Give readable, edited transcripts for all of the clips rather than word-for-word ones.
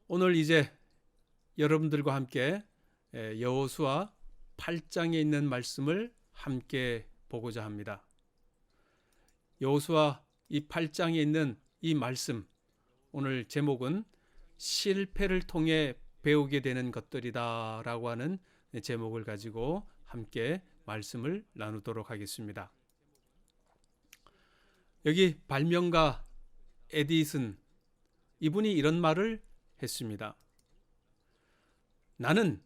오늘 이제 여러분들과 함께 여호수아 8장에 있는 말씀을 함께 보고자 합니다. 여호수아 이 8장에 있는 이 말씀, 오늘 제목은 실패를 통해 배우게 되는 것들이다 라고 하는 제목을 가지고 함께 말씀을 나누도록 하겠습니다. 여기 발명가 에디슨, 이분이 이런 말을 했습니다. 나는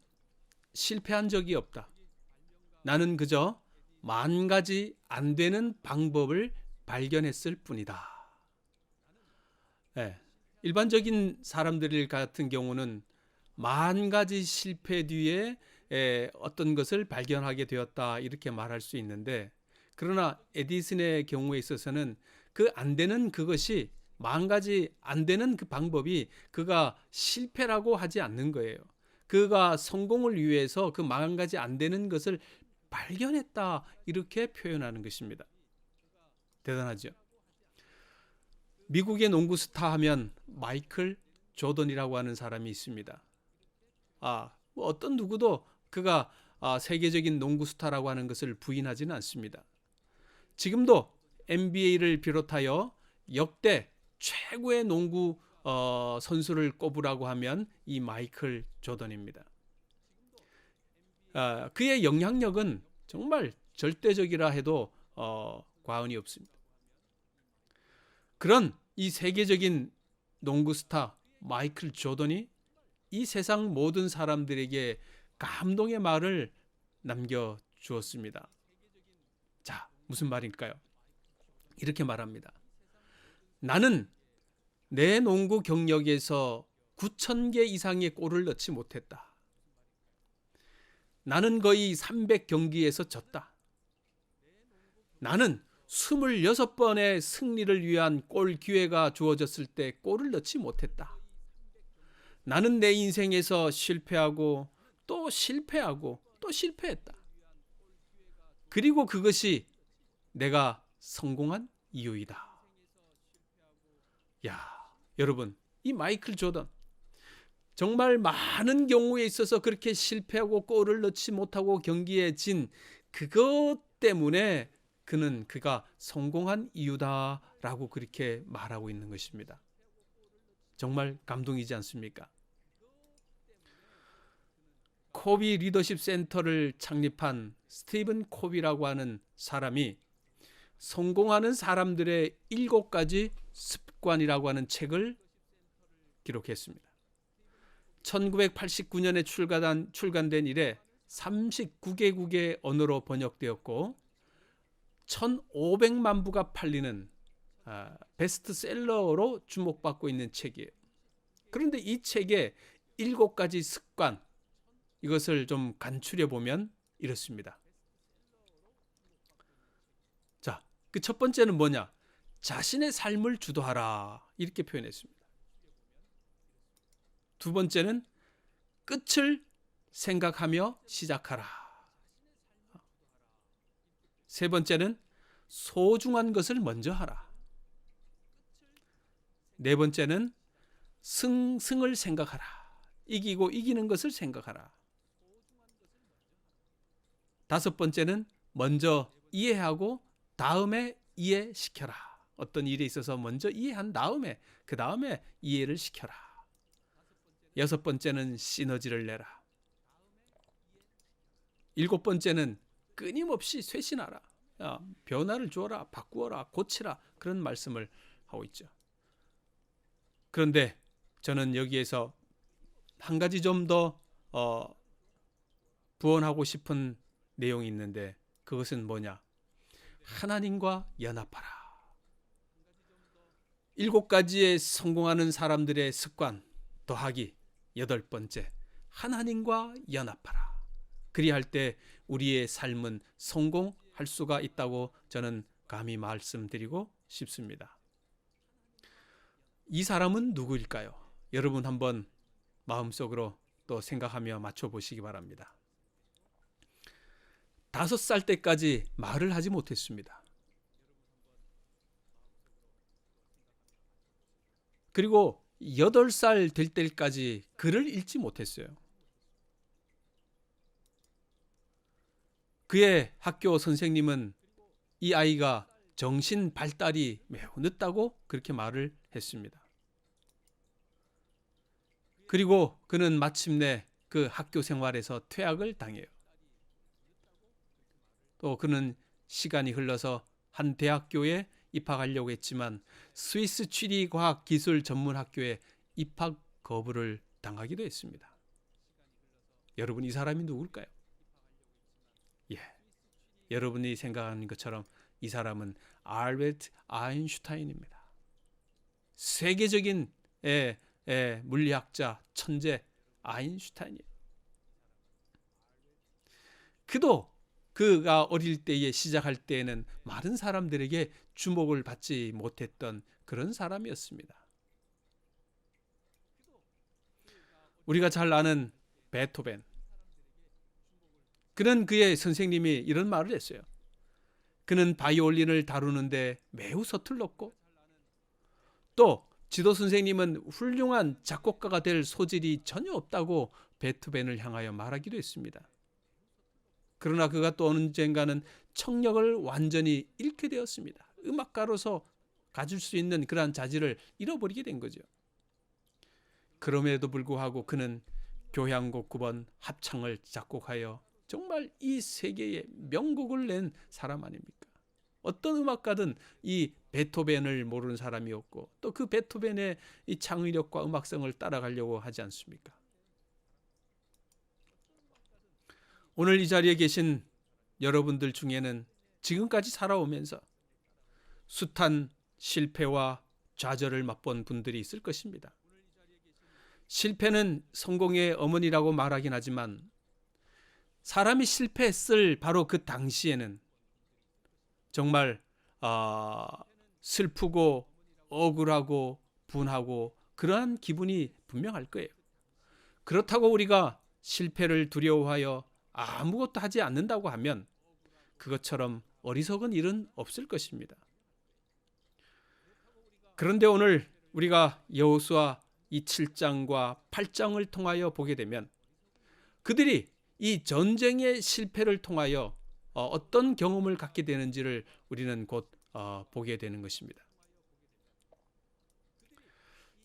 실패한 적이 없다. 나는 그저 10,000가지 안 되는 방법을 발견했을 뿐이다. 일반적인 사람들 같은 경우는 10,000가지 실패 뒤에 어떤 것을 발견하게 되었다 이렇게 말할 수 있는데, 그러나 에디슨의 경우에 있어서는 그 안 되는 그것이 10,000가지 안 되는 그 방법이 그가 실패라고 하지 않는 거예요. 그가 성공을 위해서 그 10,000가지 안 되는 것을 발견했다 이렇게 표현하는 것입니다. 대단하죠. 미국의 농구 스타 하면 마이클 조던이라고 하는 사람이 있습니다. 어떤 누구도 그가 세계적인 농구 스타라고 하는 것을 부인하지는 않습니다. 지금도 NBA를 비롯하여 역대 최고의 농구 선수를 꼽으라고 하면 이 마이클 조던입니다. 그의 영향력은 정말 절대적이라 해도 과언이 없습니다. 그런 이 세계적인 농구 스타 마이클 조던이 이 세상 모든 사람들에게 감동의 말을 남겨주었습니다. 자, 무슨 말일까요? 이렇게 말합니다. 나는 내 농구 경력에서 9,000개 이상의 골을 넣지 못했다. 나는 거의 300경기에서 졌다. 나는 26번의 승리를 위한 골 기회가 주어졌을 때 골을 넣지 못했다. 나는 내 인생에서 실패하고 또 실패하고 또 실패했다. 그리고 그것이 내가 성공한 이유이다. 여러분, 이 마이클 조던 정말 많은 경우에 있어서 그렇게 실패하고 골을 넣지 못하고 경기에 진 그것 때문에 그가 성공한 이유다라고 그렇게 말하고 있는 것입니다. 정말 감동이지 않습니까? 코비 리더십 센터를 창립한 스티븐 코비라고 하는 사람이 성공하는 사람들의 7가지 습관이라고 하는 책을 기록했습니다. 1989년에 출간된 이래 39개국의 언어로 번역되었고 1,500만 부가 팔리는 베스트셀러로 주목받고 있는 책이에요. 그런데 이 책의 7가지 습관, 이것을 좀 간추려 보면 이렇습니다. 자, 그 첫 번째는 뭐냐? 자신의 삶을 주도하라 이렇게 표현했습니다. 두 번째는 끝을 생각하며 시작하라. 세 번째는 소중한 것을 먼저 하라. 네 번째는 승을 생각하라. 이기고 이기는 것을 생각하라. 다섯 번째는 먼저 이해하고 다음에 이해시켜라. 어떤 일에 있어서 먼저 이해한 다음에 그 다음에 이해를 시켜라. 여섯 번째는 시너지를 내라. 일곱 번째는 끊임없이 쇄신하라. 변화를 주어라, 바꾸어라, 고치라, 그런 말씀을 하고 있죠. 그런데 저는 여기에서 한 가지 좀 더 부언하고 싶은 내용이 있는데, 그것은 뭐냐? 하나님과 연합하라. 7가지의 성공하는 사람들의 습관 더하기 8번째, 하나님과 연합하라. 그리할 때 우리의 삶은 성공할 수가 있다고 저는 감히 말씀드리고 싶습니다. 이 사람은 누구일까요? 여러분 한번 마음속으로 또 생각하며 맞춰보시기 바랍니다. 5살 때까지 말을 하지 못했습니다. 그리고 8살 될 때까지 글을 읽지 못했어요. 그의 학교 선생님은 이 아이가 정신 발달이 매우 늦다고 그렇게 말을 했습니다. 그리고 그는 마침내 그 학교 생활에서 퇴학을 당해요. 또 그는 시간이 흘러서 한 대학교에 입학하려고 했지만 스위스 취리과학기술 전문학교에 입학 거부를 당하기도 했습니다. 여러분, 이 사람이 누굴까요? 예, 여러분이 생각하는 것처럼 이 사람은 알베르트 아인슈타인입니다. 세계적인 물리학자 천재 아인슈타인이에요. 그도 그가 어릴 때에 시작할 때에는 많은 사람들에게 주목을 받지 못했던 그런 사람이었습니다. 우리가 잘 아는 베토벤, 그는 그의 선생님이 이런 말을 했어요. 그는 바이올린을 다루는데 매우 서툴렀고 또 지도 선생님은 훌륭한 작곡가가 될 소질이 전혀 없다고 베토벤을 향하여 말하기도 했습니다. 그러나 그가 또 언젠가는 청력을 완전히 잃게 되었습니다. 음악가로서 가질 수 있는 그러한 자질을 잃어버리게 된 거죠. 그럼에도 불구하고 그는 교향곡 9번 합창을 작곡하여 정말 이 세계의 명곡을 낸 사람 아닙니까? 어떤 음악가든 이 베토벤을 모르는 사람이 없고 또 그 베토벤의 이 창의력과 음악성을 따라가려고 하지 않습니까? 오늘 이 자리에 계신 여러분들 중에는 지금까지 살아오면서 숱한 실패와 좌절을 맛본 분들이 있을 것입니다. 실패는 성공의 어머니라고 말하긴 하지만 사람이 실패했을 바로 그 당시에는 정말 슬프고 억울하고 분하고 그러한 기분이 분명할 거예요. 그렇다고 우리가 실패를 두려워하여 아무것도 하지 않는다고 하면 그것처럼 어리석은 일은 없을 것입니다. 그런데 오늘 우리가 여호수아 이 7장과 8장을 통하여 보게 되면 그들이 이 전쟁의 실패를 통하여 어떤 경험을 갖게 되는지를 우리는 곧 보게 되는 것입니다.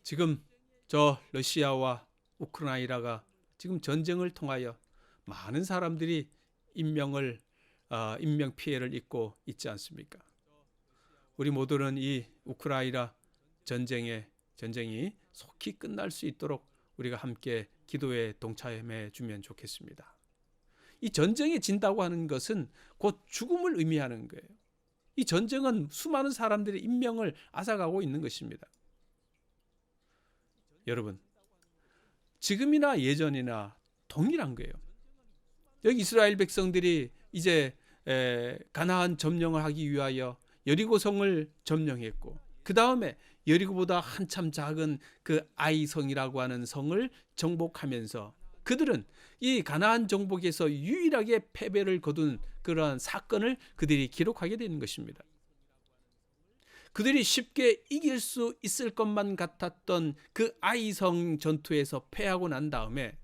지금 저 러시아와 우크라이나가 지금 전쟁을 통하여 많은 사람들이 인명 피해를 입고 있지 않습니까? 우리 모두는 이 우크라이나 전쟁이 속히 끝날 수 있도록 우리가 함께 기도에 동참해 주면 좋겠습니다. 이 전쟁에 진다고 하는 것은 곧 죽음을 의미하는 거예요. 이 전쟁은 수많은 사람들의 인명을 앗아가고 있는 것입니다. 여러분, 지금이나 예전이나 동일한 거예요. 여기 이스라엘 백성들이 이제 가나안 점령을 하기 위하여 여리고성을 점령했고 그 다음에 여리고보다 한참 작은 그 아이성이라고 하는 성을 정복하면서 그들은 이 가나안 정복에서 유일하게 패배를 거둔 그러한 사건을 그들이 기록하게 되는 것입니다. 그들이 쉽게 이길 수 있을 것만 같았던 그 아이성 전투에서 패하고 난 다음에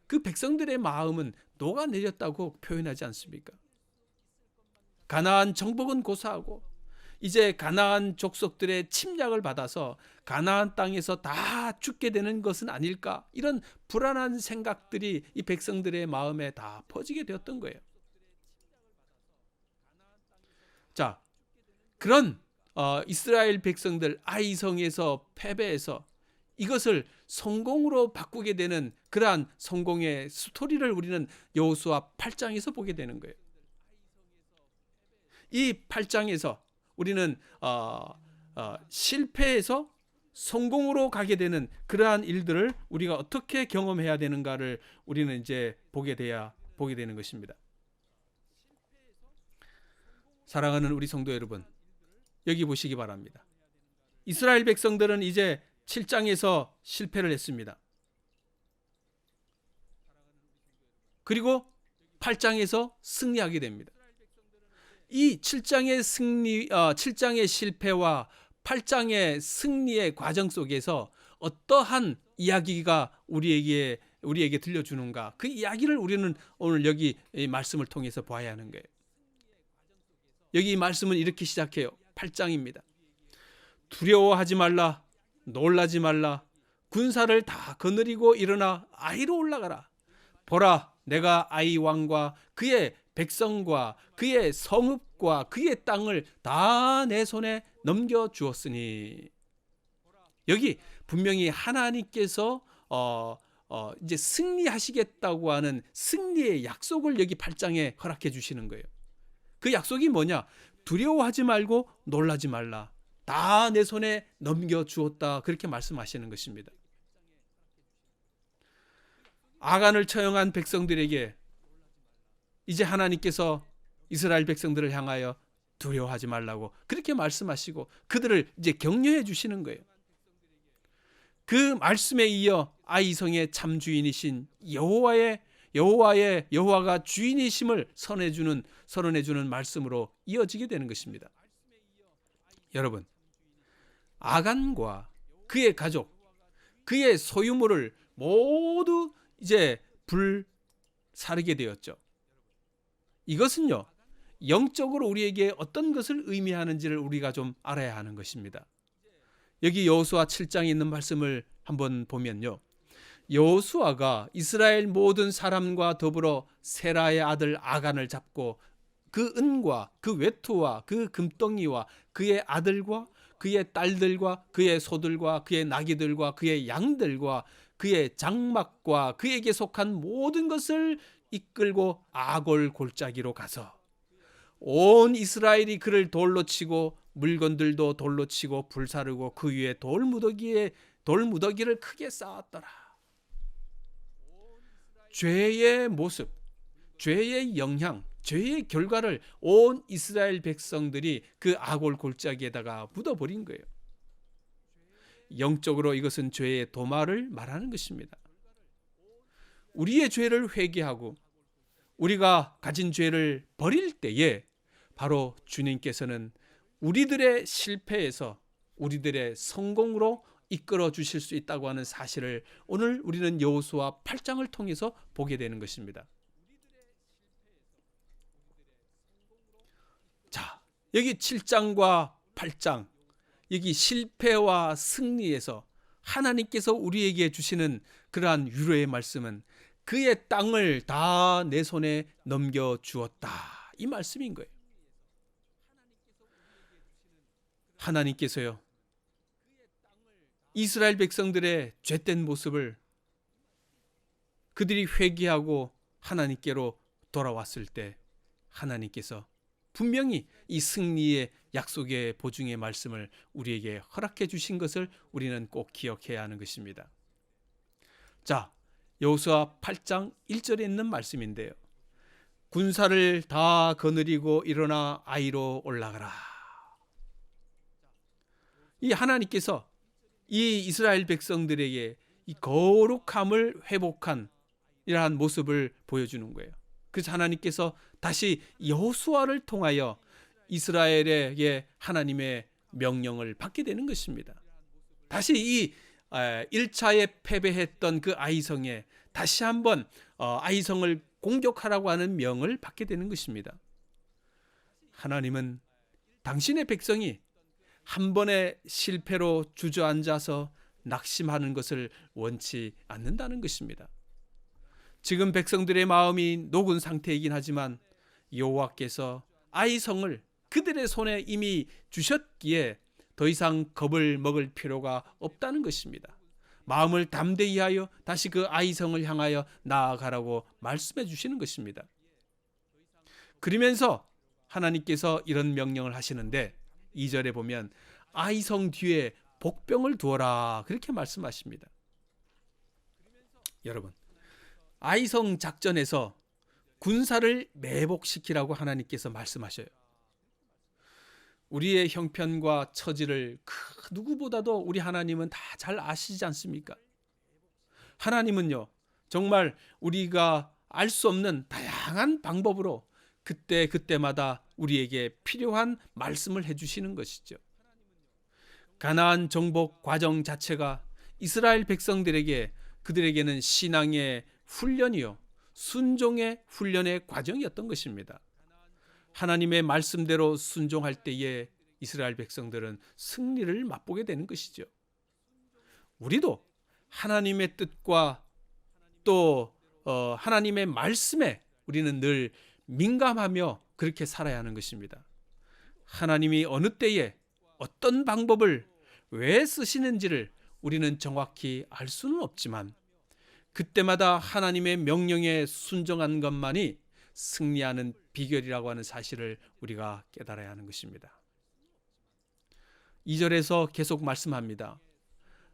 그 백성들의 마음은 녹아내렸다고 표현하지 않습니까? 가나안 정복은 고사하고 이제 가나안 족속들의 침략을 받아서 가나안 땅에서 다 죽게 되는 것은 아닐까, 이런 불안한 생각들이 이 백성들의 마음에 다 퍼지게 되었던 거예요. 자, 그런 이스라엘 백성들 아이성에서 패배해서 이것을 성공으로 바꾸게 되는 그러한 성공의 스토리를 우리는 여호수아 8장에서 보게 되는 거예요. 이 8장에서 우리는 실패해서 성공으로 가게 되는 그러한 일들을 우리가 어떻게 경험해야 되는가를 우리는 이제 보게 되는 것입니다. 사랑하는 우리 성도 여러분, 여기 보시기 바랍니다. 이스라엘 백성들은 이제 7장에서 실패를 했습니다. 그리고 8장에서 승리하게 됩니다. 이 7장의 실패와 8장의 승리의 과정 속에서 어떠한 이야기가 우리에게 들려주는가, 그 이야기를 우리는 오늘 여기 이 말씀을 통해서 봐야 하는 거예요. 여기 이 말씀은 이렇게 시작해요. 8장입니다. 두려워하지 말라, 놀라지 말라, 군사를 다 거느리고 일어나 아이로 올라가라. 보라, 내가 아이 왕과 그의 백성과 그의 성읍과 그의 땅을 다 내 손에 넘겨주었으니. 여기 분명히 하나님께서 이제 승리하시겠다고 하는 승리의 약속을 여기 8장에 허락해 주시는 거예요. 그 약속이 뭐냐? 두려워하지 말고 놀라지 말라. 다 내 손에 넘겨주었다. 그렇게 말씀하시는 것입니다. 아간을 처형한 백성들에게 이제 하나님께서 이스라엘 백성들을 향하여 두려워하지 말라고 그렇게 말씀하시고 그들을 이제 격려해 주시는 거예요. 그 말씀에 이어 아이성의 참 주인이신 여호와가 주인이심을 선언해주는 말씀으로 이어지게 되는 것입니다. 여러분, 아간과 그의 가족, 그의 소유물을 모두 이제 불사르게 되었죠. 이것은요, 영적으로 우리에게 어떤 것을 의미하는지를 우리가 좀 알아야 하는 것입니다. 여기 여호수아 7장에 있는 말씀을 한번 보면요, 여호수아가 이스라엘 모든 사람과 더불어 세라의 아들 아간을 잡고 그 은과 그 외투와 그 금덩이와 그의 아들과 그의 딸들과 그의 소들과 그의 나귀들과 그의 양들과 그의 장막과 그에게 속한 모든 것을 이끌고 아골 골짜기로 가서 온 이스라엘이 그를 돌로 치고 물건들도 돌로 치고 불사르고 그 위에 돌무더기를 크게 쌓았더라. 죄의 모습, 죄의 영향, 죄의 결과를 온 이스라엘 백성들이 그 아골 골짜기에다가 묻어버린 거예요. 영적으로 이것은 죄의 도마를 말하는 것입니다. 우리의 죄를 회개하고 우리가 가진 죄를 버릴 때에 바로 주님께서는 우리들의 실패에서 우리들의 성공으로 이끌어 주실 수 있다고 하는 사실을 오늘 우리는 여호수아 8장을 통해서 보게 되는 것입니다. 자, 여기 7장과 8장, 여기 실패와 승리에서 하나님께서 우리에게 주시는 그러한 위로의 말씀은 그의 땅을 다 내 손에 넘겨주었다, 이 말씀인 거예요. 하나님께서요, 이스라엘 백성들의 죄된 모습을 그들이 회개하고 하나님께로 돌아왔을 때 하나님께서 분명히 이 승리의 약속의 보증의 말씀을 우리에게 허락해 주신 것을 우리는 꼭 기억해야 하는 것입니다. 자, 여호수아 8장 1절에 있는 말씀인데요, 군사를 다 거느리고 일어나 아이로 올라가라. 이 하나님께서 이 이스라엘 백성들에게 이 거룩함을 회복한 이러한 모습을 보여주는 거예요. 그래서 하나님께서 다시 여호수아를 통하여 이스라엘에게 하나님의 명령을 받게 되는 것입니다. 다시 이 1차에 패배했던 그 아이성에 다시 한번 아이성을 공격하라고 하는 명을 받게 되는 것입니다. 하나님은 당신의 백성이 한 번의 실패로 주저앉아서 낙심하는 것을 원치 않는다는 것입니다. 지금 백성들의 마음이 녹은 상태이긴 하지만 여호와께서 아이성을 그들의 손에 이미 주셨기에 더 이상 겁을 먹을 필요가 없다는 것입니다. 마음을 담대히 하여 다시 그 아이성을 향하여 나아가라고 말씀해 주시는 것입니다. 그러면서 하나님께서 이런 명령을 하시는데 2절에 보면 아이성 뒤에 복병을 두어라, 그렇게 말씀하십니다. 여러분, 아이성 작전에서 군사를 매복시키라고 하나님께서 말씀하셔요. 우리의 형편과 처지를 그 누구보다도 우리 하나님은 다 잘 아시지 않습니까? 하나님은요, 정말 우리가 알 수 없는 다양한 방법으로 그때마다 우리에게 필요한 말씀을 해주시는 것이죠. 가나안 정복 과정 자체가 이스라엘 백성들에게 그들에게는 신앙의 훈련이요 순종의 훈련의 과정이었던 것입니다. 하나님의 말씀대로 순종할 때에 이스라엘 백성들은 승리를 맛보게 되는 것이죠. 우리도 하나님의 뜻과 또 하나님의 말씀에 우리는 늘 민감하며 그렇게 살아야 하는 것입니다. 하나님이 어느 때에 어떤 방법을 왜 쓰시는지를 우리는 정확히 알 수는 없지만 그때마다 하나님의 명령에 순종한 것만이 승리하는 비결이라고 하는 사실을 우리가 깨달아야 하는 것입니다. 2절에서 계속 말씀합니다.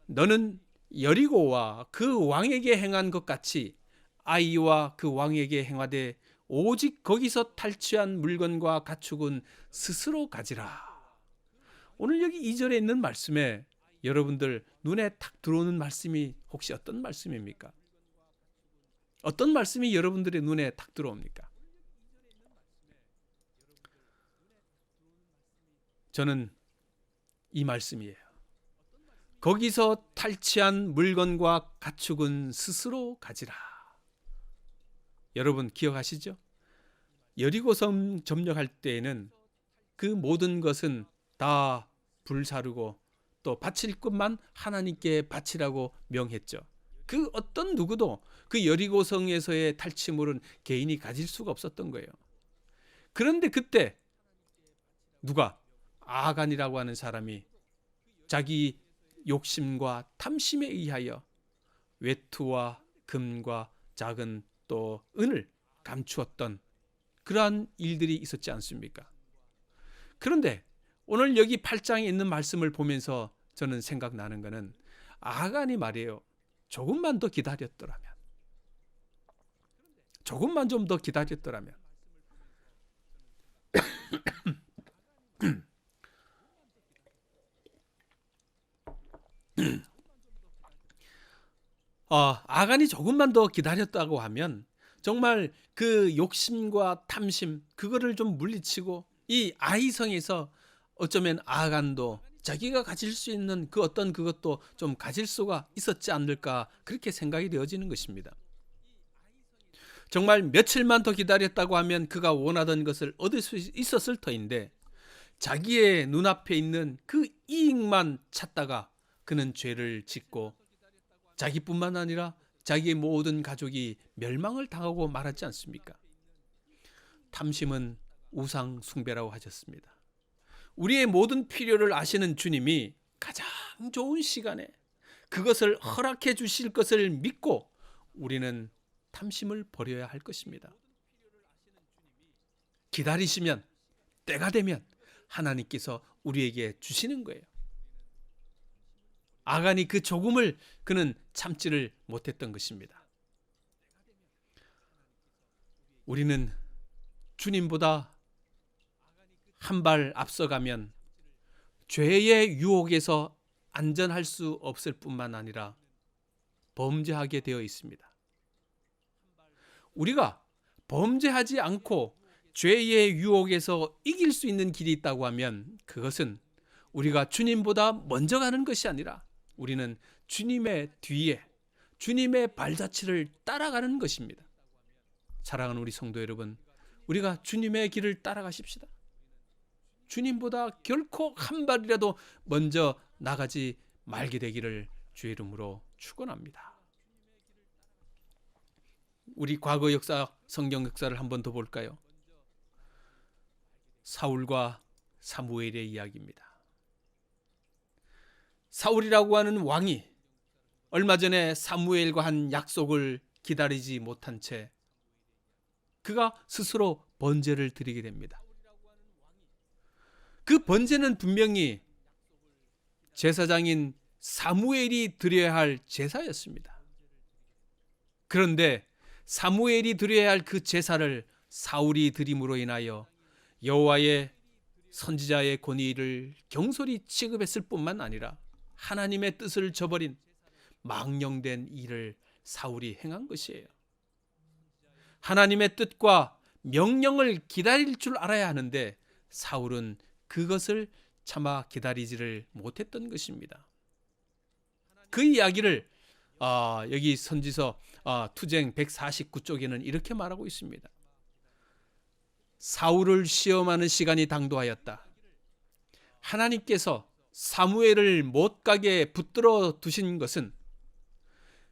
너는 여리고와 그 왕에게 행한 것 같이 아이와 그 왕에게 행하되 오직 거기서 탈취한 물건과 가축은 스스로 가지라. 오늘 여기 2절에 있는 말씀에 여러분들 눈에 탁 들어오는 말씀이 혹시 어떤 말씀입니까? 어떤 말씀이 여러분들의 눈에 탁 들어옵니까? 저는 이 말씀이에요. 거기서 탈취한 물건과 가축은 스스로 가지라. 여러분 기억하시죠? 여리고성 점령할 때에는 그 모든 것은 다 불사르고 또 바칠 것만 하나님께 바치라고 명했죠. 그 어떤 누구도 그 여리고성에서의 탈취물은 개인이 가질 수가 없었던 거예요. 그런데 그때 누가 아간이라고 하는 사람이 자기 욕심과 탐심에 의하여 외투와 금과 작은 또 은을 감추었던 그러한 일들이 있었지 않습니까? 그런데 오늘 여기 8장에 있는 말씀을 보면서 저는 생각나는 것은 아간이 말이에요. 조금만 더 기다렸더라면, 조금만 좀 더 기다렸더라면 아간이 조금만 더 기다렸다고 하면 정말 그 욕심과 탐심 그거를 좀 물리치고 이 아이성에서 어쩌면 아간도 자기가 가질 수 있는 그 어떤 그것도 좀 가질 수가 있었지 않을까 그렇게 생각이 되어지는 것입니다. 정말 며칠만 더 기다렸다고 하면 그가 원하던 것을 얻을 수 있었을 터인데 자기의 눈앞에 있는 그 이익만 찾다가 그는 죄를 짓고 자기뿐만 아니라 자기의 모든 가족이 멸망을 당하고 말았지 않습니까? 탐심은 우상 숭배라고 하셨습니다. 우리의 모든 필요를 아시는 주님이 가장 좋은 시간에 그것을 허락해 주실 것을 믿고 우리는 탐심을 버려야 할 것입니다. 기다리시면 때가 되면 하나님께서 우리에게 주시는 거예요. 아간이 그 조금을 그는 참지를 못했던 것입니다. 우리는 주님보다 한 발 앞서가면 죄의 유혹에서 안전할 수 없을 뿐만 아니라 범죄하게 되어 있습니다. 우리가 범죄하지 않고 죄의 유혹에서 이길 수 있는 길이 있다고 하면 그것은 우리가 주님보다 먼저 가는 것이 아니라 우리는 주님의 뒤에 주님의 발자취를 따라가는 것입니다. 사랑하는 우리 성도 여러분, 우리가 주님의 길을 따라가십시다. 주님보다 결코 한 발이라도 먼저 나가지 말게 되기를 주의 이름으로 축원합니다. 우리 과거 역사, 성경 역사를 한 번 더 볼까요? 사울과 사무엘의 이야기입니다. 사울이라고 하는 왕이 얼마 전에 사무엘과 한 약속을 기다리지 못한 채 그가 스스로 번제를 드리게 됩니다. 그 번제는 분명히 제사장인 사무엘이 드려야 할 제사였습니다. 그런데 사무엘이 드려야 할 그 제사를 사울이 드림으로 인하여 여호와의 선지자의 권위를 경솔히 취급했을 뿐만 아니라 하나님의 뜻을 저버린 망령된 일을 사울이 행한 것이에요. 하나님의 뜻과 명령을 기다릴 줄 알아야 하는데 사울은 그것을 차마 기다리지를 못했던 것입니다. 그 이야기를 여기 선지서 투쟁 149쪽에는 이렇게 말하고 있습니다. 사울을 시험하는 시간이 당도하였다. 하나님께서 사무엘을 못 가게 붙들어 두신 것은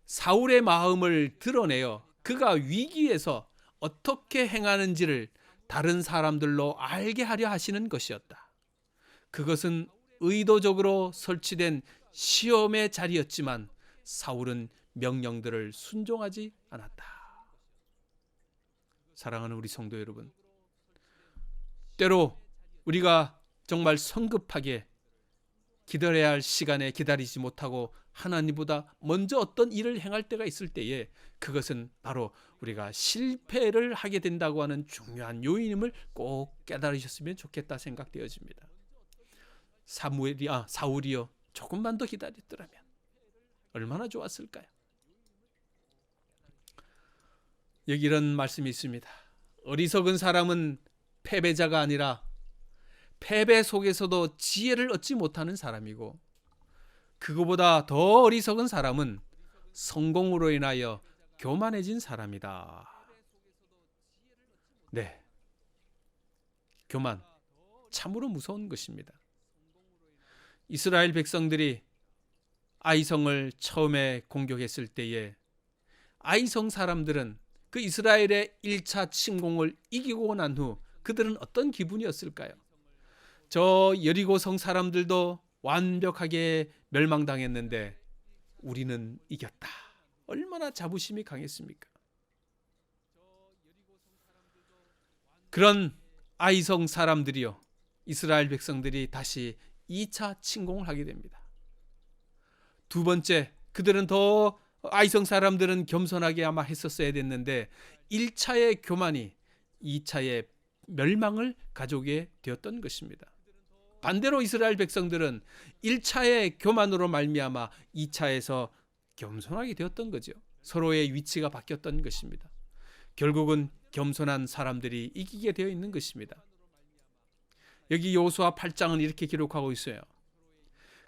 사울의 마음을 드러내어 그가 위기에서 어떻게 행하는지를 다른 사람들로 알게 하려 하시는 것이었다. 그것은 의도적으로 설치된 시험의 자리였지만 사울은 명령들을 순종하지 않았다. 사랑하는 우리 성도 여러분, 때로 우리가 정말 성급하게 기다려야 할 시간에 기다리지 못하고 하나님보다 먼저 어떤 일을 행할 때가 있을 때에 그것은 바로 우리가 실패를 하게 된다고 하는 중요한 요인임을 꼭 깨달으셨으면 좋겠다 생각되어집니다. 사울이요, 조금만 더 기다렸더라면 얼마나 좋았을까요? 여기 이런 말씀이 있습니다. 어리석은 사람은 패배자가 아니라 패배 속에서도 지혜를 얻지 못하는 사람이고, 그거보다 더 어리석은 사람은 성공으로 인하여 교만해진 사람이다. 네, 교만 참으로 무서운 것입니다. 이스라엘 백성들이 아이성을 처음에 공격했을 때에 아이성 사람들은 그 이스라엘의 1차 침공을 이기고 난 후 그들은 어떤 기분이었을까요? 저 여리고성 사람들도 완벽하게 멸망당했는데 우리는 이겼다. 얼마나 자부심이 강했습니까? 그런 아이성 사람들이요, 이스라엘 백성들이 다시 2차 침공을 하게 됩니다. 두 번째, 그들은 더 아이성 사람들은 겸손하게 아마 했었어야 됐는데 1차의 교만이 2차의 멸망을 가져오게 되었던 것입니다. 반대로 이스라엘 백성들은 1차의 교만으로 말미암아 2차에서 겸손하게 되었던 거죠. 서로의 위치가 바뀌었던 것입니다. 결국은 겸손한 사람들이 이기게 되어 있는 것입니다. 여기 여호수아 8장은 이렇게 기록하고 있어요.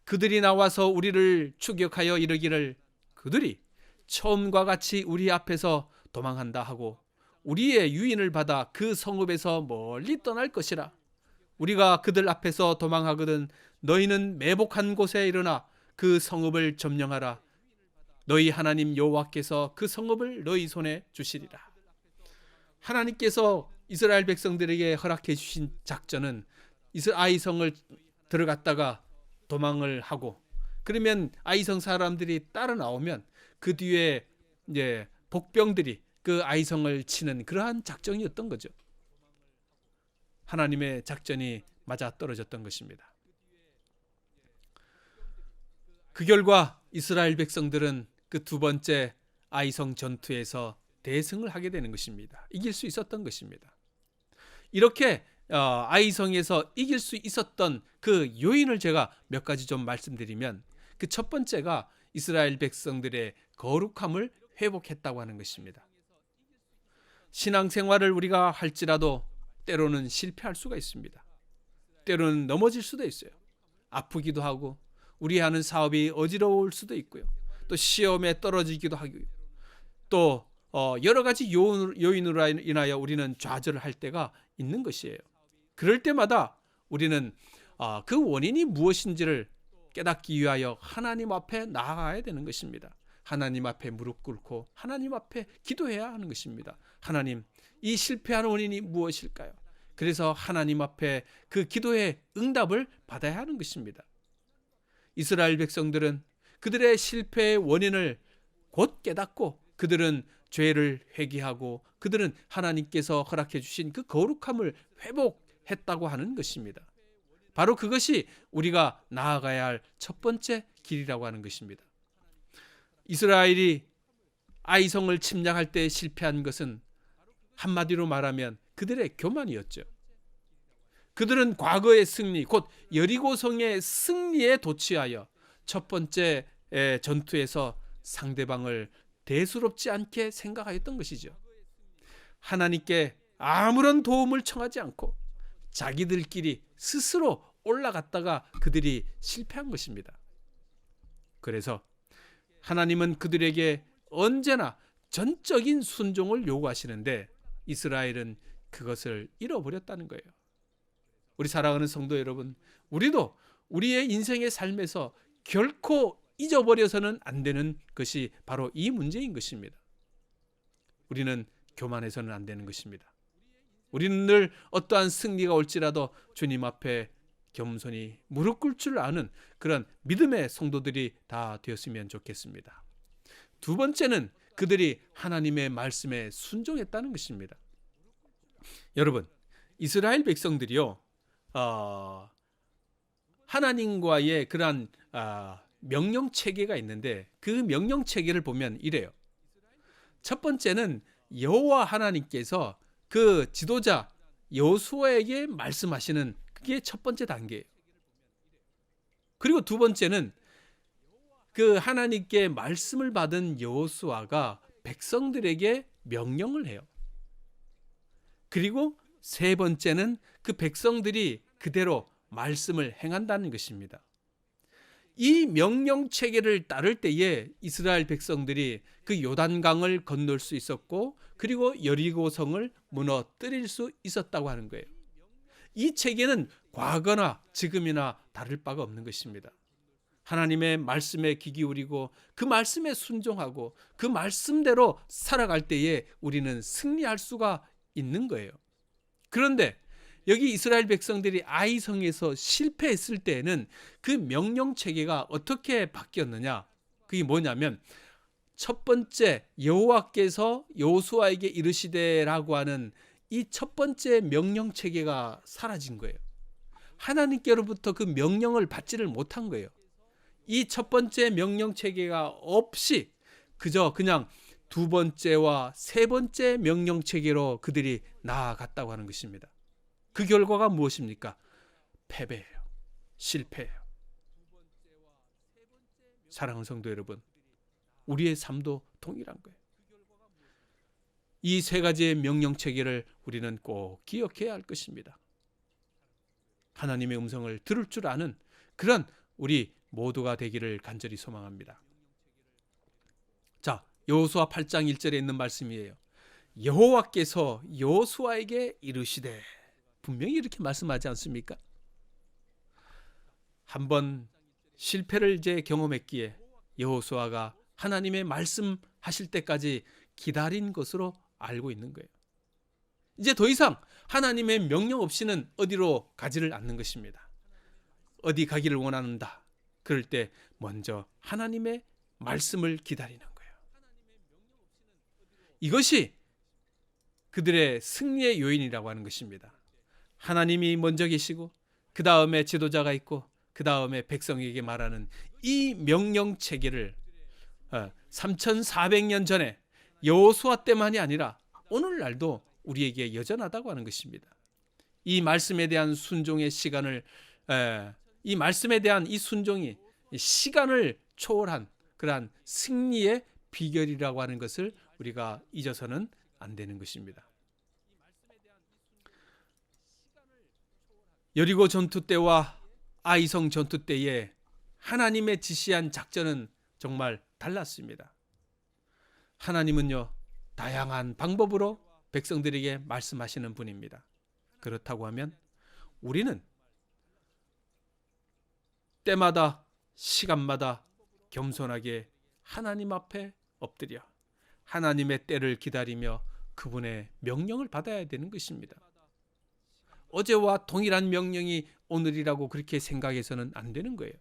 그들이 나와서 우리를 추격하여 이르기를 그들이 처음과 같이 우리 앞에서 도망한다 하고 우리의 유인을 받아 그 성읍에서 멀리 떠날 것이라. 우리가 그들 앞에서 도망하거든 너희는 매복한 곳에 일어나 그 성읍을 점령하라. 너희 하나님 여호와께서 그 성읍을 너희 손에 주시리라. 하나님께서 이스라엘 백성들에게 허락해 주신 작전은 아이성을 들어갔다가 도망을 하고, 그러면 아이성 사람들이 따라 나오면 그 뒤에 이제 복병들이 그 아이성을 치는 그러한 작전이었던 거죠. 하나님의 작전이 맞아떨어졌던 것입니다. 그 결과 이스라엘 백성들은 그 두 번째 아이성 전투에서 대승을 하게 되는 것입니다. 이길 수 있었던 것입니다. 이렇게 아이성에서 이길 수 있었던 그 요인을 제가 몇 가지 좀 말씀드리면, 그 첫 번째가 이스라엘 백성들의 거룩함을 회복했다고 하는 것입니다. 신앙생활을 우리가 할지라도 때로는 실패할 수가 있습니다. 때로는 넘어질 수도 있어요. 아프기도 하고 우리 하는 사업이 어지러울 수도 있고요. 또 시험에 떨어지기도 하고요. 또 여러 가지 요인으로 인하여 우리는 좌절을 할 때가 있는 것이에요. 그럴 때마다 우리는 그 원인이 무엇인지를 깨닫기 위하여 하나님 앞에 나아가야 되는 것입니다. 하나님 앞에 무릎 꿇고 하나님 앞에 기도해야 하는 것입니다. 하나님, 이 실패하는 원인이 무엇일까요? 그래서 하나님 앞에 그 기도의 응답을 받아야 하는 것입니다. 이스라엘 백성들은 그들의 실패의 원인을 곧 깨닫고 그들은 죄를 회개하고 그들은 하나님께서 허락해 주신 그 거룩함을 회복했다고 하는 것입니다. 바로 그것이 우리가 나아가야 할 첫 번째 길이라고 하는 것입니다. 이스라엘이 아이성을 침략할 때 실패한 것은 한마디로 말하면 그들의 교만이었죠. 그들은 과거의 승리, 곧 여리고성의 승리에 도취하여 첫 번째 전투에서 상대방을 대수롭지 않게 생각하였던 것이죠. 하나님께 아무런 도움을 청하지 않고 자기들끼리 스스로 올라갔다가 그들이 실패한 것입니다. 그래서 하나님은 그들에게 언제나 전적인 순종을 요구하시는데 이스라엘은 그것을 잃어버렸다는 거예요. 우리 사랑하는 성도 여러분, 우리도 우리의 인생의 삶에서 결코 잊어버려서는 안 되는 것이 바로 이 문제인 것입니다. 우리는 교만해서는 안 되는 것입니다. 우리는 늘 어떠한 승리가 올지라도 주님 앞에 겸손히 무릎 꿇을 줄 아는 그런 믿음의 성도들이 다 되었으면 좋겠습니다. 두 번째는 그들이 하나님의 말씀에 순종했다는 것입니다. 여러분, 이스라엘 백성들이요, 하나님과의 그러한 명령 체계가 있는데 그 명령 체계를 보면 이래요. 첫 번째는 여호와 하나님께서 그 지도자 여호수아에게 말씀하시는 그게 첫 번째 단계예요. 그리고 두 번째는 그 하나님께 말씀을 받은 여호수아가 백성들에게 명령을 해요. 그리고 세 번째는 그 백성들이 그대로 말씀을 행한다는 것입니다. 이 명령 체계를 따를 때에 이스라엘 백성들이 그 요단강을 건널 수 있었고 그리고 여리고성을 무너뜨릴 수 있었다고 하는 거예요. 이 체계는 과거나 지금이나 다를 바가 없는 것입니다. 하나님의 말씀에 귀 기울이고 그 말씀에 순종하고 그 말씀대로 살아갈 때에 우리는 승리할 수가 있는 거예요. 그런데 여기 이스라엘 백성들이 아이성에서 실패했을 때에는 그 명령 체계가 어떻게 바뀌었느냐? 그게 뭐냐면 첫 번째 여호와께서 여호수아에게 이르시되라고 하는 이 첫 번째 명령 체계가 사라진 거예요. 하나님께로부터 그 명령을 받지를 못한 거예요. 이 첫 번째 명령 체계가 없이 그냥 두 번째와 세 번째 명령 체계로 그들이 나아갔다고 하는 것입니다. 그 결과가 무엇입니까? 패배예요. 실패예요. 사랑하는 성도 여러분, 우리의 삶도 동일한 거예요. 이 세 가지의 명령 체계를 우리는 꼭 기억해야 할 것입니다. 하나님의 음성을 들을 줄 아는 그런 우리 모두가 되기를 간절히 소망합니다. 자, 여호수아 8장 1절에 있는 말씀이에요. 여호와께서 여호수아에게 이르시되, 분명히 이렇게 말씀하지 않습니까? 한번 실패를 이제 경험했기에 여호수아가 하나님의 말씀하실 때까지 기다린 것으로 알고 있는 거예요. 이제 더 이상 하나님의 명령 없이는 어디로 가지를 않는 것입니다. 어디 가기를 원한다. 그럴 때 먼저 하나님의 말씀을 기다리는 거예요. 이것이 그들의 승리의 요인이라고 하는 것입니다. 하나님이 먼저 계시고 그 다음에 지도자가 있고 그 다음에 백성에게 말하는 이 명령 체계를 3400년 전에 여호수아 때만이 아니라 오늘날도 우리에게 여전하다고 하는 것입니다. 이 말씀에 대한 순종의 시간을 이 말씀에 대한 이 순종이 시간을 초월한 그러한 승리의 비결이라고 하는 것을 우리가 잊어서는 안 되는 것입니다. 여리고 전투 때와 아이성 전투 때에 하나님의 지시한 작전은 정말 달랐습니다. 하나님은요, 다양한 방법으로 백성들에게 말씀하시는 분입니다. 그렇다고 하면 우리는 때마다 시간마다 겸손하게 하나님 앞에 엎드려 하나님의 때를 기다리며 그분의 명령을 받아야 되는 것입니다. 어제와 동일한 명령이 오늘이라고 그렇게 생각해서는 안 되는 거예요.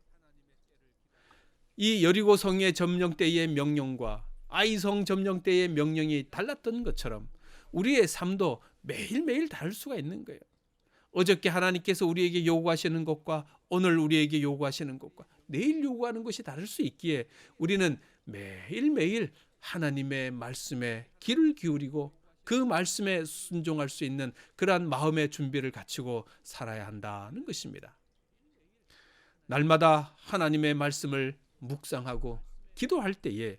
이 여리고 성의 점령 때의 명령과 아이성 점령 때의 명령이 달랐던 것처럼 우리의 삶도 매일매일 다를 수가 있는 거예요. 어저께 하나님께서 우리에게 요구하시는 것과 오늘 우리에게 요구하시는 것과 내일 요구하는 것이 다를 수 있기에 우리는 매일매일 하나님의 말씀에 귀를 기울이고 그 말씀에 순종할 수 있는 그러한 마음의 준비를 갖추고 살아야 한다는 것입니다. 날마다 하나님의 말씀을 묵상하고 기도할 때에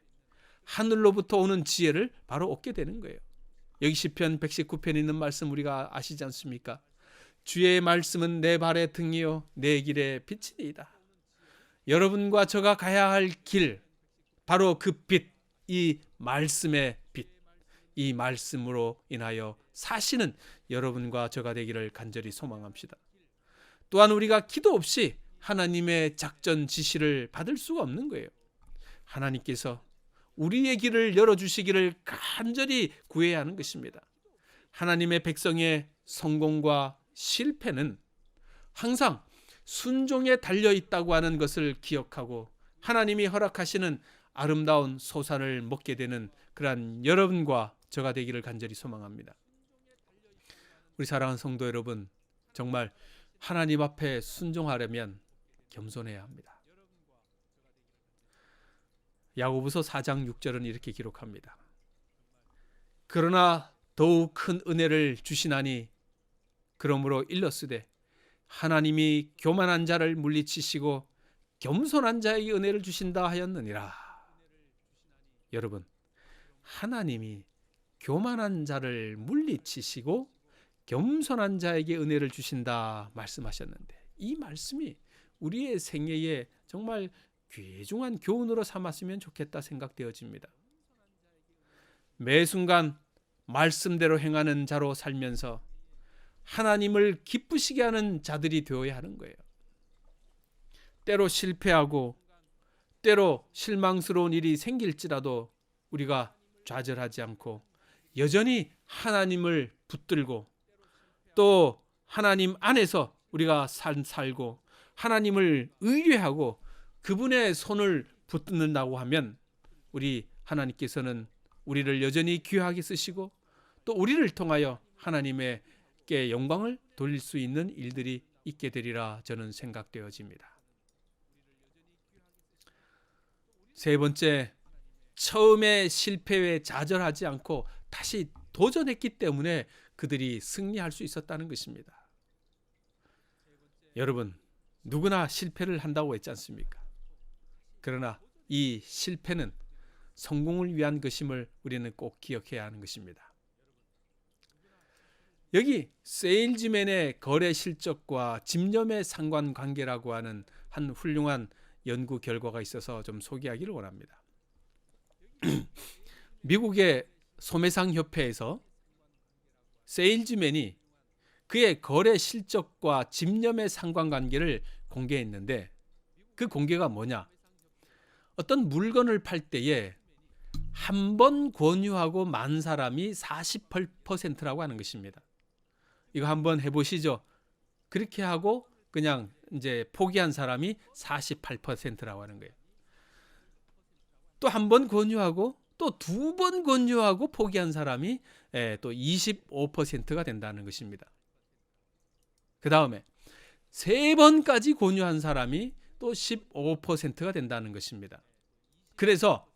하늘로부터 오는 지혜를 바로 얻게 되는 거예요. 여기 시편 119편에 있는 말씀 우리가 아시지 않습니까? 주의 말씀은 내 발의 등이요 내 길의 빛이니이다. 여러분과 저가 가야 할 길, 바로 그 빛, 이 말씀의 빛, 이 말씀으로 인하여 사시는 여러분과 저가 되기를 간절히 소망합시다. 또한 우리가 기도 없이 하나님의 작전 지시를 받을 수가 없는 거예요. 하나님께서 우리의 길을 열어주시기를 간절히 구해야 하는 것입니다. 하나님의 백성의 성공과 실패는 항상 순종에 달려있다고 하는 것을 기억하고 하나님이 허락하시는 아름다운 소산을 먹게 되는 그러한 여러분과 저가 되기를 간절히 소망합니다. 우리 사랑하는 성도 여러분, 정말 하나님 앞에 순종하려면 겸손해야 합니다. 야고보서 4장 6절은 이렇게 기록합니다. 그러나 더욱 큰 은혜를 주시나니 그러므로 일렀으되 하나님이 교만한 자를 물리치시고 겸손한 자에게 은혜를 주신다 하였느니라. 여러분, 하나님이 교만한 자를 물리치시고 겸손한 자에게 은혜를 주신다 말씀하셨는데, 이 말씀이 우리의 생애에 정말 귀중한 교훈으로 삼았으면 좋겠다 생각되어집니다. 매 순간 말씀대로 행하는 자로 살면서 하나님을 기쁘시게 하는 자들이 되어야 하는 거예요. 때로 실패하고 때로 실망스러운 일이 생길지라도 우리가 좌절하지 않고 여전히 하나님을 붙들고 또 하나님 안에서 우리가 살고 하나님을 의뢰하고 그분의 손을 붙든다고 하면 우리 하나님께서는 우리를 여전히 귀하게 쓰시고 또 우리를 통하여 하나님께 영광을 돌릴 수 있는 일들이 있게 되리라 저는 생각되어집니다. 세 번째, 처음에 실패에 좌절하지 않고 다시 도전했기 때문에 그들이 승리할 수 있었다는 것입니다. 여러분, 누구나 실패를 한다고 했지 않습니까? 그러나 이 실패는 성공을 위한 것임을 우리는 꼭 기억해야 하는 것입니다. 여기 세일즈맨의 거래 실적과 집념의 상관관계라고 하는 한 훌륭한 연구 결과가 있어서 좀 소개하기를 원합니다. 미국의 소매상 협회에서 세일즈맨이 그의 거래 실적과 집념의 상관관계를 공개했는데, 그 공개가 뭐냐? 어떤 물건을 팔 때에 한 번 권유하고 만 사람이 48%라고 하는 것입니다. 이거 한번 해보시죠. 그렇게 하고 그냥 이제 포기한 사람이 48%라고 하는 거예요. 또 한 번 권유하고 또 두 번 권유하고 포기한 사람이 또 25%가 된다는 것입니다. 그 다음에 세 번까지 권유한 사람이 또 15%가 된다는 것입니다. 그래서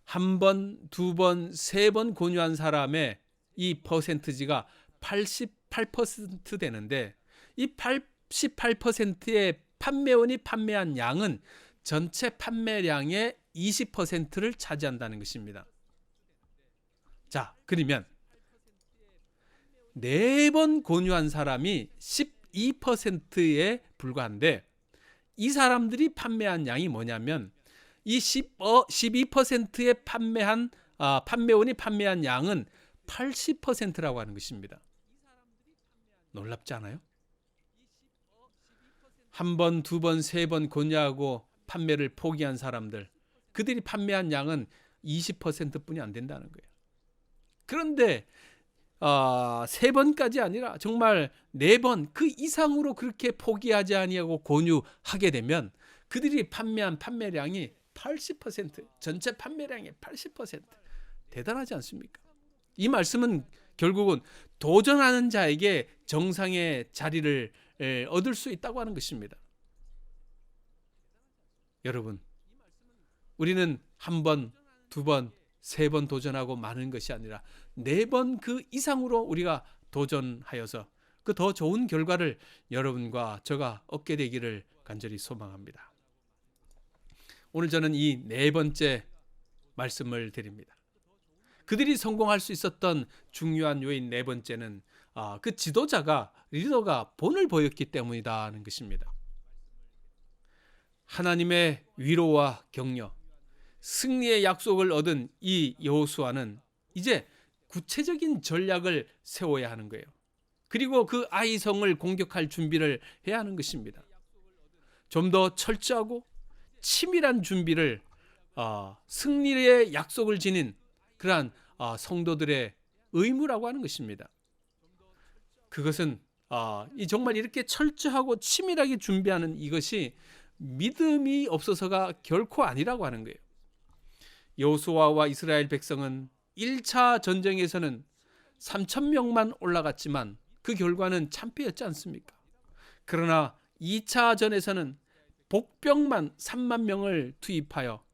한 번, 두 번, 세 번 권유한 사람의 이 퍼센트지가 88% 되는데, 이 88%의 판매원이 판매한 양은 전체 판매량의 20%를 차지한다는 것입니다. 자, 그러면 4번 권유한 사람이 12%에 불과한데, 이 사람들이 판매한 양이 뭐냐면 이 12%의 판매원이 판매한 양은 80%라고 하는 것입니다. 놀랍지 않아요? 한 번, 두 번, 세 번 권유하고 판매를 포기한 사람들, 그들이 판매한 양은 20%뿐이 안 된다는 거예요. 그런데 세 번까지 아니라 정말 네 번 그 이상으로 그렇게 포기하지 아니하고 권유하게 되면 그들이 판매한 판매량이 80%, 전체 판매량의 80%. 대단하지 않습니까? 이 말씀은 결국은 도전하는 자에게 정상의 자리를 얻을 수 있다고 하는 것입니다. 여러분, 우리는 한 번, 두 번, 세 번 도전하고 마는 것이 아니라 네 번 그 이상으로 우리가 도전하여서 그 더 좋은 결과를 여러분과 저가 얻게 되기를 간절히 소망합니다. 오늘 저는 이 네 번째 말씀을 드립니다. 그들이 성공할 수 있었던 중요한 요인 네 번째는 그 지도자가 리더가 본을 보였기 때문이다는 것입니다. 하나님의 위로와 격려, 승리의 약속을 얻은 이 여호수아는 이제 구체적인 전략을 세워야 하는 거예요. 그리고 그 아이성을 공격할 준비를 해야 하는 것입니다. 좀 더 철저하고 치밀한 준비를 승리의 약속을 지닌 그러한 성도들의 의무라고 하는 것입니다. 그것은 정말 이렇게 철저하고 치밀하게 준비하는 이것이 믿음이 없어서가 결코 아니라고 하는 거예요. 여호수아와 이스라엘 백성은 1차 전쟁에서는 3,000명만 올라갔지만 그 결과는 참패였지 않습니까? 그러나 2차 전에서는 복병만 3만 명을 투입하여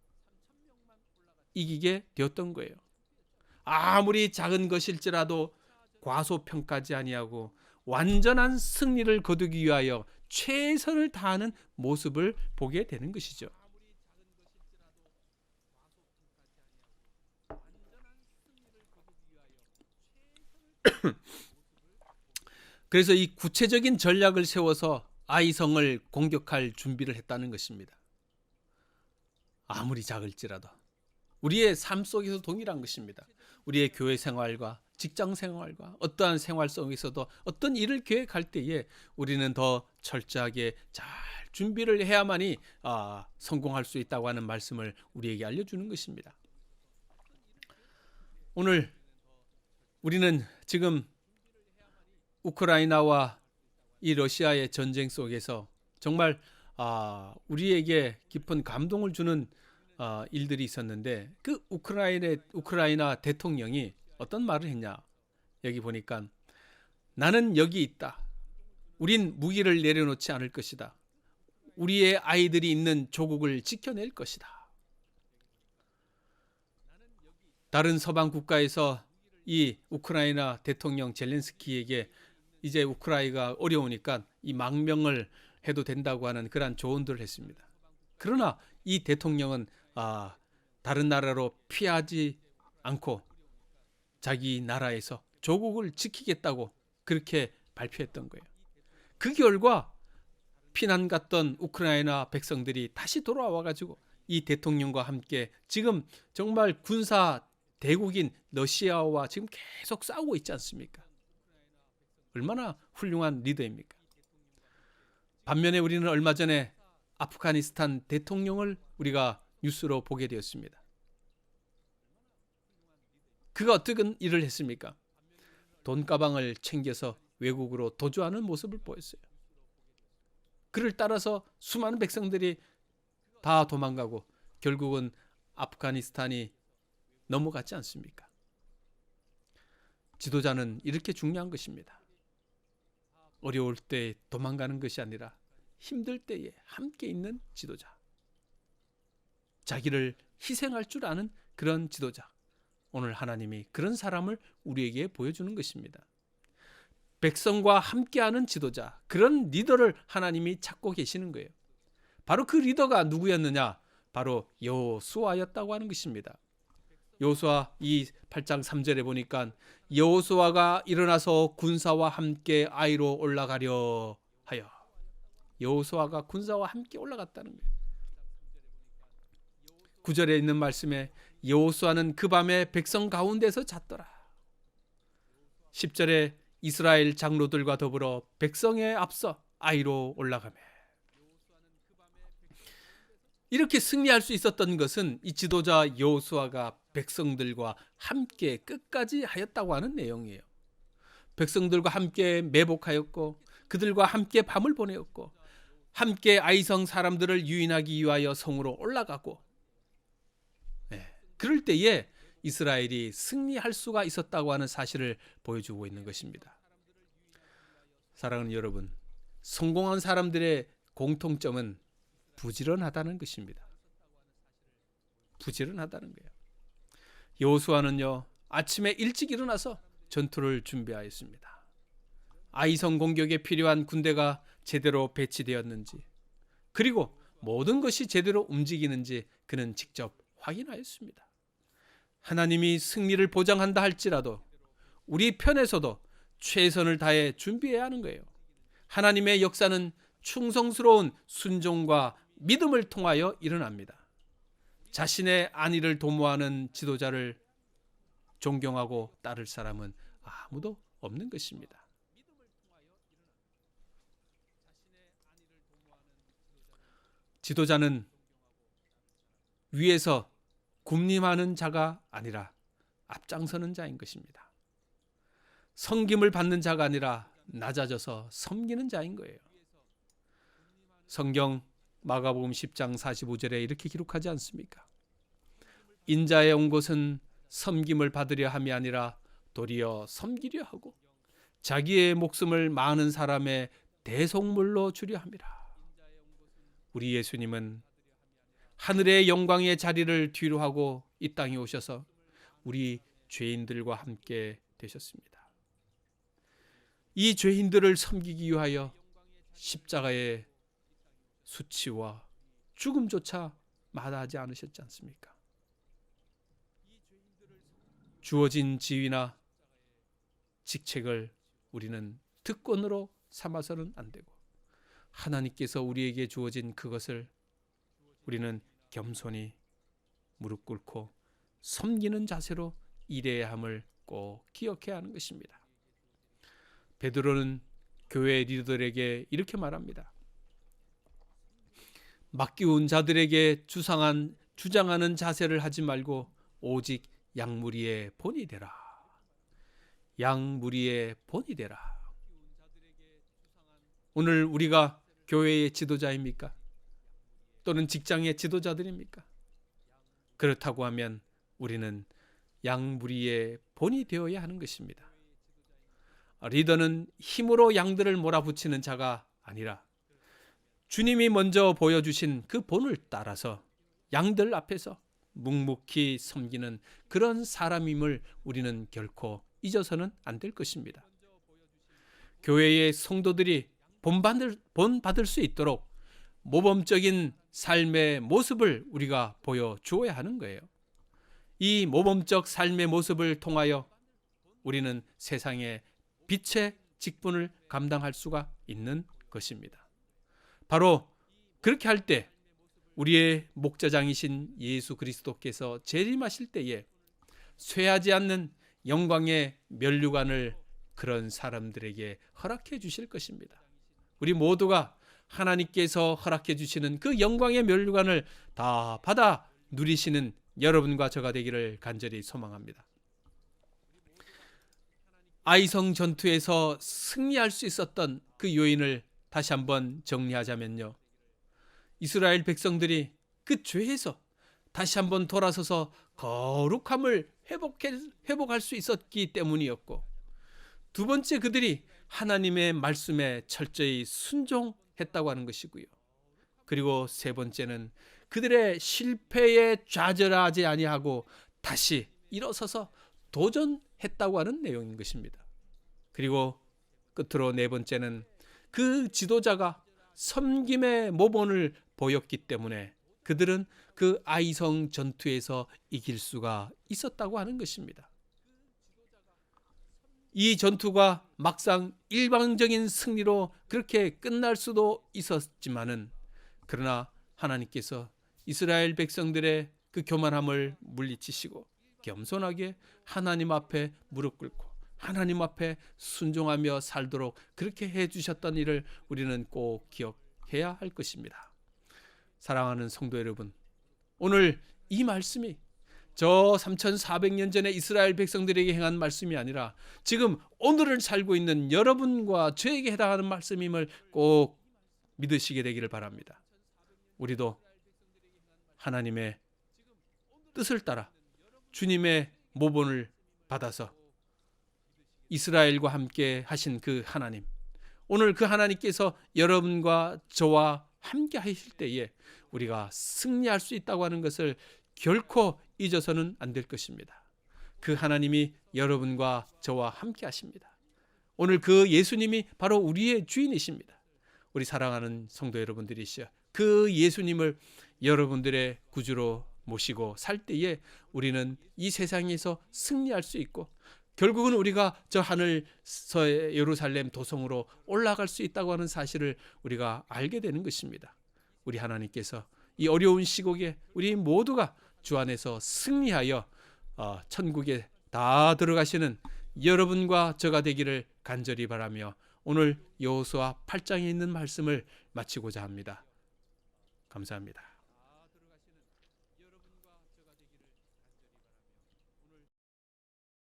이기게 되었던 거예요. 아무리 작은 것일지라도 과소평가하지 아니하고 완전한 승리를 거두기 위하여 최선을 다하는 모습을 보게 되는 것이죠. 그래서 이 구체적인 전략을 세워서 아이성을 공격할 준비를 했다는 것입니다. 아무리 작을지라도 우리의 삶 속에서 동일한 것입니다. 우리의 교회 생활과 직장 생활과 어떠한 생활 속에서도 어떤 일을 계획할 때에 우리는 더 철저하게 잘 준비를 해야만이 성공할 수 있다고 하는 말씀을 우리에게 알려주는 것입니다. 오늘 우리는 지금 우크라이나와 이 러시아의 전쟁 속에서 정말 우리에게 깊은 감동을 주는 일들이 있었는데 그 우크라이나 대통령이 어떤 말을 했냐? 여기 보니까 나는 여기 있다. 우린 무기를 내려놓지 않을 것이다. 우리의 아이들이 있는 조국을 지켜낼 것이다. 다른 서방 국가에서 이 우크라이나 대통령 젤렌스키에게 이제 우크라이나가 어려우니까 이 망명을 해도 된다고 하는 그러한 조언들을 했습니다. 그러나 이 대통령은 다른 나라로 피하지 않고 자기 나라에서 조국을 지키겠다고 그렇게 발표했던 거예요. 그 결과 피난 갔던 우크라이나 백성들이 다시 돌아와가지고 이 대통령과 함께 지금 정말 군사 대국인 러시아와 지금 계속 싸우고 있지 않습니까? 얼마나 훌륭한 리더입니까? 반면에 우리는 얼마 전에 아프가니스탄 대통령을 우리가 뉴스로 보게 되었습니다. 그가 어떤 일을 했습니까? 돈가방을 챙겨서 외국으로 도주하는 모습을 보였어요. 그를 따라서 수많은 백성들이 다 도망가고 결국은 아프가니스탄이 넘어갔지 않습니까? 지도자는 이렇게 중요한 것입니다. 어려울 때 도망가는 것이 아니라 힘들 때에 함께 있는 지도자. 자기를 희생할 줄 아는 그런 지도자. 오늘 하나님이 그런 사람을 우리에게 보여주는 것입니다. 백성과 함께하는 지도자, 그런 리더를 하나님이 찾고 계시는 거예요. 바로 그 리더가 누구였느냐? 바로 여호수아였다고 하는 것입니다. 여호수아 8장 3절에 보니까 여호수아가 일어나서 군사와 함께 아이로 올라가려 하여. 여호수아가 군사와 함께 올라갔다는 거예요. 9절에 있는 말씀에 여호수아는 그 밤에 백성 가운데서 잤더라. 10절에 이스라엘 장로들과 더불어 백성에 앞서 아이로 올라가매. 이렇게 승리할 수 있었던 것은 이 지도자 여호수아가 백성들과 함께 끝까지 하였다고 하는 내용이에요. 백성들과 함께 매복하였고 그들과 함께 밤을 보내었고 함께 아이성 사람들을 유인하기 위하여 성으로 올라가고 그럴 때에 이스라엘이 승리할 수가 있었다고 하는 사실을 보여주고 있는 것입니다. 사랑하는 여러분, 성공한 사람들의 공통점은 부지런하다는 것입니다. 부지런하다는 거예요. 여호수아는요, 아침에 일찍 일어나서 전투를 준비하였습니다. 아이성 공격에 필요한 군대가 제대로 배치되었는지, 그리고 모든 것이 제대로 움직이는지 그는 직접 확인하였습니다. 하나님이 승리를 보장한다 할지라도 우리 편에서도 최선을 다해 준비해야 하는 거예요. 하나님의 역사는 충성스러운 순종과 믿음을 통하여 일어납니다. 자신의 안위를 도모하는 지도자를 존경하고 따를 사람은 아무도 없는 것입니다. 지도자는 위에서 군림하는 자가 아니라 앞장서는 자인 것입니다. 섬김을 받는 자가 아니라 낮아져서 섬기는 자인 거예요. 성경 마가복음 10장 45절에 이렇게 기록하지 않습니까? 인자에 온 것은 섬김을 받으려 함이 아니라 도리어 섬기려 하고 자기의 목숨을 많은 사람의 대속물로 주려 함이라. 우리 예수님은 하늘의 영광의 자리를 뒤로 하고 이 땅에 오셔서 우리 죄인들과 함께 되셨습니다. 이 죄인들을 섬기기 위하여 십자가의 수치와 죽음조차 마다하지 않으셨지 않습니까? 주어진 지위나 직책을 우리는 특권으로 삼아서는 안 되고 하나님께서 우리에게 주어진 그것을 우리는 겸손히 무릎 꿇고 섬기는 자세로 일해야 함을 꼭 기억해야 하는 것입니다. 베드로는 교회 리더들에게 이렇게 말합니다. 맡기운 자들에게 주장하는 자세를 하지 말고 오직 양무리의 본이 되라. 양무리의 본이 되라. 오늘 우리가 교회의 지도자입니까? 또는 직장의 지도자들입니까? 그렇다고 하면 우리는 양무리의 본이 되어야 하는 것입니다. 리더는 힘으로 양들을 몰아붙이는 자가 아니라 주님이 먼저 보여주신 그 본을 따라서 양들 앞에서 묵묵히 섬기는 그런 사람임을 우리는 결코 잊어서는 안 될 것입니다. 교회의 성도들이 본받을 수 있도록 모범적인 삶의 모습을 우리가 보여주어야 하는 거예요. 이 모범적 삶의 모습을 통하여 우리는 세상의 빛의 직분을 감당할 수가 있는 것입니다. 바로 그렇게 할 때 우리의 목자장이신 예수 그리스도께서 재림하실 때에 쇠하지 않는 영광의 면류관을 그런 사람들에게 허락해 주실 것입니다. 우리 모두가 하나님께서 허락해 주시는 그 영광의 면류관을 다 받아 누리시는 여러분과 저가 되기를 간절히 소망합니다. 아이성 전투에서 승리할 수 있었던 그 요인을 다시 한번 정리하자면요. 이스라엘 백성들이 그 죄에서 다시 한번 돌아서서 거룩함을 회복할 수 있었기 때문이었고, 두 번째 그들이 하나님의 말씀에 철저히 순종했다고 하는 것이고요. 그리고 세 번째는 그들의 실패에 좌절하지 아니하고 다시 일어서서 도전했다고 하는 내용인 것입니다. 그리고 끝으로 네 번째는 그 지도자가 섬김의 모본을 보였기 때문에 그들은 그 아이성 전투에서 이길 수가 있었다고 하는 것입니다. 이 전투가 막상 일방적인 승리로 그렇게 끝날 수도 있었지만은, 그러나 하나님께서 이스라엘 백성들의 그 교만함을 물리치시고 겸손하게 하나님 앞에 무릎 꿇고 하나님 앞에 순종하며 살도록 그렇게 해주셨던 일을 우리는 꼭 기억해야 할 것입니다. 사랑하는 성도 여러분, 오늘 이 말씀이 저 3400년 전에 이스라엘 백성들에게 행한 말씀이 아니라 지금 오늘을 살고 있는 여러분과 저에게 해당하는 말씀임을 꼭 믿으시게 되기를 바랍니다. 우리도 하나님의 뜻을 따라 주님의 모본을 받아서 이스라엘과 함께 하신 그 하나님, 오늘 그 하나님께서 여러분과 저와 함께 하실 때에 우리가 승리할 수 있다고 하는 것을 결코 잊어서는 안 될 것입니다. 그 하나님이 여러분과 저와 함께 하십니다. 오늘 그 예수님이 바로 우리의 주인이십니다. 우리 사랑하는 성도 여러분들이시여, 그 예수님을 여러분들의 구주로 모시고 살 때에 우리는 이 세상에서 승리할 수 있고 결국은 우리가 저 하늘서의 예루살렘 도성으로 올라갈 수 있다고 하는 사실을 우리가 알게 되는 것입니다. 우리 하나님께서 이 어려운 시국에 우리 모두가 주 안에서 승리하여 천국에 다 들어가시는 여러분과 저가 되기를 간절히 바라며 오늘 여호수아 8장에 있는 말씀을 마치고자 합니다. 감사합니다.